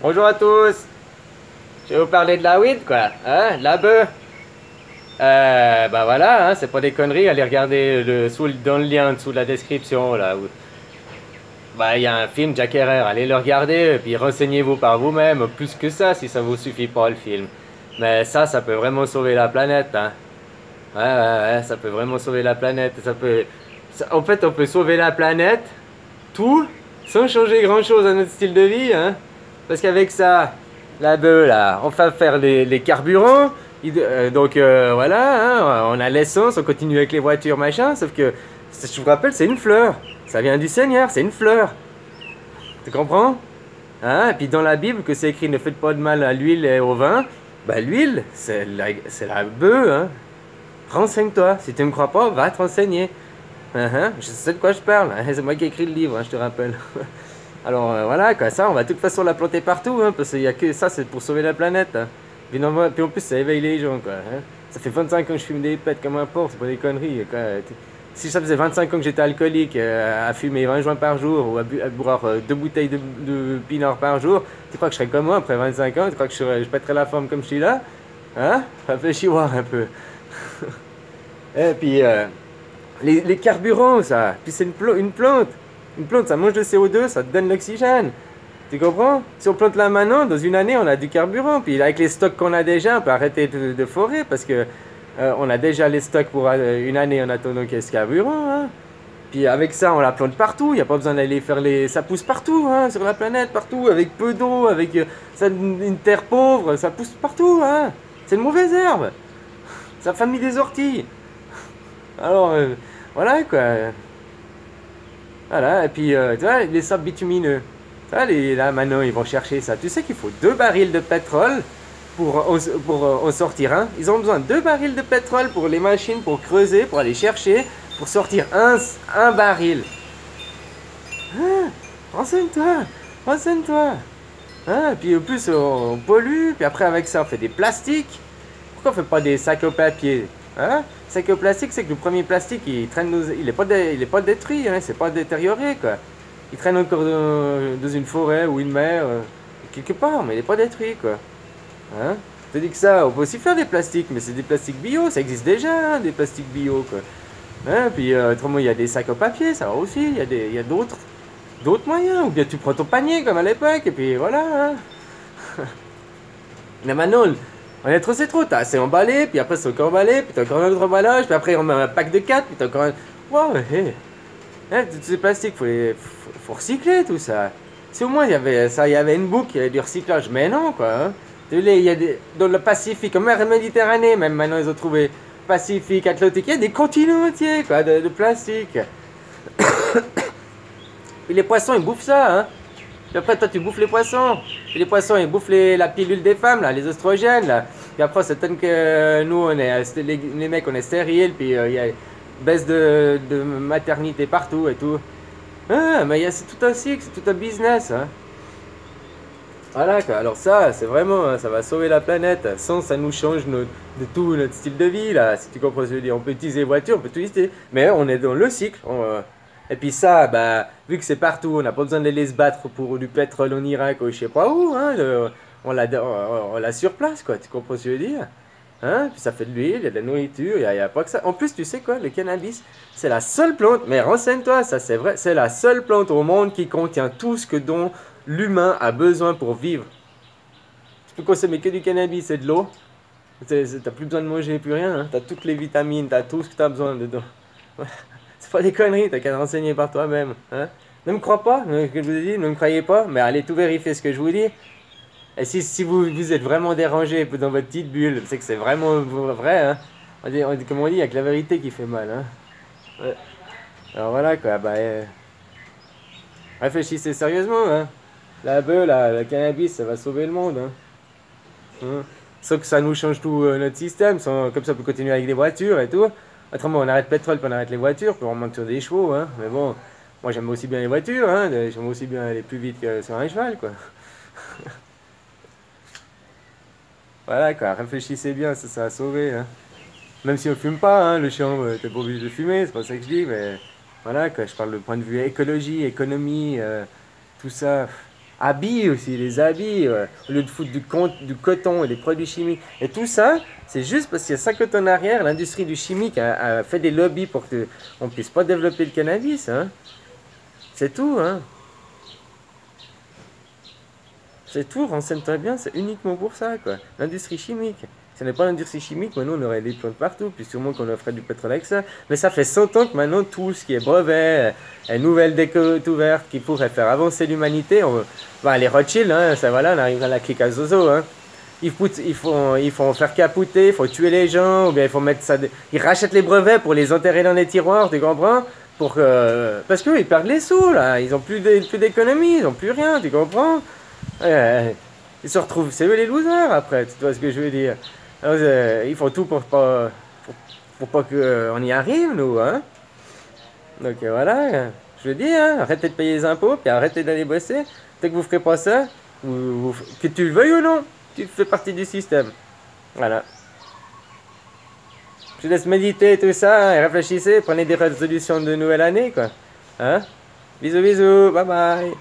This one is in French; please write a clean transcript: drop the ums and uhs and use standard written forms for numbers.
Bonjour à tous. Je vais vous parler de la weed, quoi. Hein, de la bœuf. Bah voilà, hein, c'est pas des conneries. Allez regarder dans le lien sous la description, là. Bah, il y a un film, Jack Herrera. Allez le regarder, et puis renseignez-vous par vous-même. Plus que ça, si ça vous suffit pas, le film. Mais ça peut vraiment sauver la planète, hein. Ouais, ça peut vraiment sauver la planète. En fait, on peut sauver la planète, tout, sans changer grand-chose à notre style de vie, hein. Parce qu'avec ça, la bœuf, là, on va faire les carburants. Donc voilà, hein, on a l'essence, on continue avec les voitures, machin. Sauf que, je vous rappelle, c'est une fleur. Ça vient du Seigneur, c'est une fleur. Tu comprends? Hein? Et puis dans la Bible, que c'est écrit ne faites pas de mal à l'huile et au vin. Bah l'huile, c'est la bœuf, hein. Renseigne-toi. Si tu ne me crois pas, va te renseigner. Je sais de quoi je parle, hein. C'est moi qui ai écrit le livre, hein, je te rappelle. Alors voilà, quoi, ça, on va de toute façon la planter partout, hein, parce qu'il y a que ça, c'est pour sauver la planète, hein. Puis, non, puis en plus, ça éveille les gens, quoi, hein. Ça fait 25 ans que je fume des pets comme un porc, c'est pas des conneries, quoi. Si ça faisait 25 ans que j'étais alcoolique, à fumer 20 joints par jour, ou à boire 2 bouteilles de pinard par jour, tu crois que je serais comme moi après 25 ans? Tu crois que je pèterais la forme comme je suis là? Hein? Réfléchis voir un peu. Et puis, les carburants, ça. Puis c'est une plante. Une plante, ça mange le CO2, ça te donne l'oxygène. Tu comprends? Si on plante là maintenant, dans une année, on a du carburant. Puis avec les stocks qu'on a déjà, on peut arrêter de forer parce que on a déjà les stocks pour une année en attendant qu'il y ait ce carburant, hein. Puis avec ça, on la plante partout. Il n'y a pas besoin d'aller faire les. Ça pousse partout, hein, sur la planète, partout, avec peu d'eau, avec une terre pauvre, ça pousse partout, hein. C'est une mauvaise herbe. Ça famille des orties. Alors, voilà quoi. Voilà, et puis, tu vois, les sables bitumineux. Tu vois, là, maintenant, ils vont chercher ça. Tu sais qu'il faut 2 barils de pétrole pour en sortir un. Ils ont besoin de 2 barils de pétrole pour les machines, pour creuser, pour aller chercher, pour sortir un baril. Hein? Renseigne-toi, renseigne-toi. Hein? Et puis, en plus, on pollue, puis après, avec ça, on fait des plastiques. Pourquoi on fait pas des sacs au papier? Hein? Sac au plastique, c'est que le premier plastique, il est pas détruit, hein, c'est pas détérioré, quoi. Il traîne encore dans une forêt ou une mer, quelque part, mais il est pas détruit, quoi. Hein? Je te dis que ça, on peut aussi faire des plastiques, mais c'est des plastiques bio, ça existe déjà, hein, des plastiques bio, quoi. Hein? Puis autrement, il y a des sacs au papier, ça va aussi, il y a d'autres moyens, ou bien tu prends ton panier comme à l'époque, et puis voilà, hein. Mais maintenant, on est trop, c'est trop. T'as assez emballé, puis après c'est encore emballé, puis t'as encore un autre emballage, puis après on met un pack de 4, puis t'as encore un. Wow, hé. Hein, tous ces plastiques, faut recycler tout ça. Si au moins il y avait une boucle, il y avait du recyclage, mais non quoi, hein. Il y a dans le Pacifique, en mer Méditerranée, même maintenant ils ont trouvé Pacifique, Atlantique, il y a des continents entiers quoi, de plastique. Puis les poissons ils bouffent ça, hein. Puis après, toi, tu bouffes les poissons. Puis les poissons, ils bouffent la pilule des femmes, là, les oestrogènes, là. Puis après, ça donne que nous, les mecs, on est stériles. Puis il y a une baisse de maternité partout et tout. Ah, mais c'est tout un cycle, c'est tout un business, hein. Voilà, quoi. Alors ça, c'est vraiment, hein, ça va sauver la planète. Sans, ça nous change de tout notre style de vie, là. Si tu comprends ce que je veux dire. On peut utiliser les voitures, on peut tout utiliser. Mais on est dans le cycle. Et puis ça, bah, vu que c'est partout, on n'a pas besoin d'aller se battre pour du pétrole en Irak ou je sais pas où, hein, on l'a sur place, quoi, tu comprends ce que je veux dire? Hein? Puis ça fait de l'huile, il y a de la nourriture, il y a pas que ça. En plus, tu sais quoi, le cannabis, c'est la seule plante, mais renseigne-toi, ça c'est vrai, c'est la seule plante au monde qui contient tout ce dont l'humain a besoin pour vivre. Tu peux consommer que du cannabis et de l'eau, t'as plus besoin de manger, plus rien, hein. T'as toutes les vitamines, t'as tout ce que t'as besoin dedans. C'est pas des conneries, t'as qu'à te renseigner par toi-même, hein. Ne me crois pas, ce que je vous ai dit, ne me croyez pas, mais allez tout vérifier ce que je vous dis. Et si vous êtes vraiment dérangé dans votre petite bulle, c'est que c'est vraiment vrai, hein. Comme on dit, il n'y a que la vérité qui fait mal, hein. Ouais. Alors voilà quoi, bah, réfléchissez sérieusement, hein. La bœuf, le cannabis, ça va sauver le monde, hein. Hein. Sauf que ça nous change tout notre système, comme ça on peut continuer avec les voitures et tout. Autrement, on arrête le pétrole, puis on arrête les voitures, puis on manque sur des chevaux, hein. Mais bon, moi j'aime aussi bien les voitures, hein. J'aime aussi bien aller plus vite que sur un cheval, quoi. Voilà, quoi. Réfléchissez bien, ça va sauver, hein. Même si on fume pas, hein, le chien, t'es pas obligé de fumer, c'est pas ça que je dis, mais voilà, quoi. Je parle de point de vue écologie, économie, tout ça. habits aussi, les habits, au lieu de foutre du coton et des produits chimiques. Et tout ça, c'est juste parce qu'il y a 50 ans en arrière, l'industrie du chimique a fait des lobbies pour qu'on ne puisse pas développer le cannabis. Hein. C'est tout. Hein. C'est tout, renseigne-toi bien, c'est uniquement pour ça, quoi. L'industrie chimique. Si ce n'est pas l'industrie chimique, maintenant on aurait des plantes partout, puis sûrement qu'on ferait du pétrole avec ça. Mais ça fait 100 ans que maintenant tout ce qui est brevet, nouvelles découvertes qui pourraient faire avancer l'humanité, les Rothschild, hein, ça voilà, on arrive à la clique à Zozo, hein. Ils font faire capoter, il faut tuer les gens, ou bien il faut mettre ça. Ils rachètent les brevets pour les enterrer dans les tiroirs, tu comprends? Parce qu'ils perdent les sous, là. Ils n'ont plus d'économie, ils n'ont plus rien, tu comprends? Ils se retrouvent, c'est eux les losers après, tu vois ce que je veux dire. Alors, ils font tout pour pas qu'on y arrive, nous, hein. Donc voilà, je le dis, hein, arrêtez de payer les impôts, puis arrêtez d'aller bosser. Dès que vous ferez pas ça, que tu le veuilles ou non, tu fais partie du système. Voilà. Je vous laisse méditer tout ça, hein, et réfléchissez, prenez des résolutions de nouvelle année, quoi. Hein? Bisous, bisous, bye bye.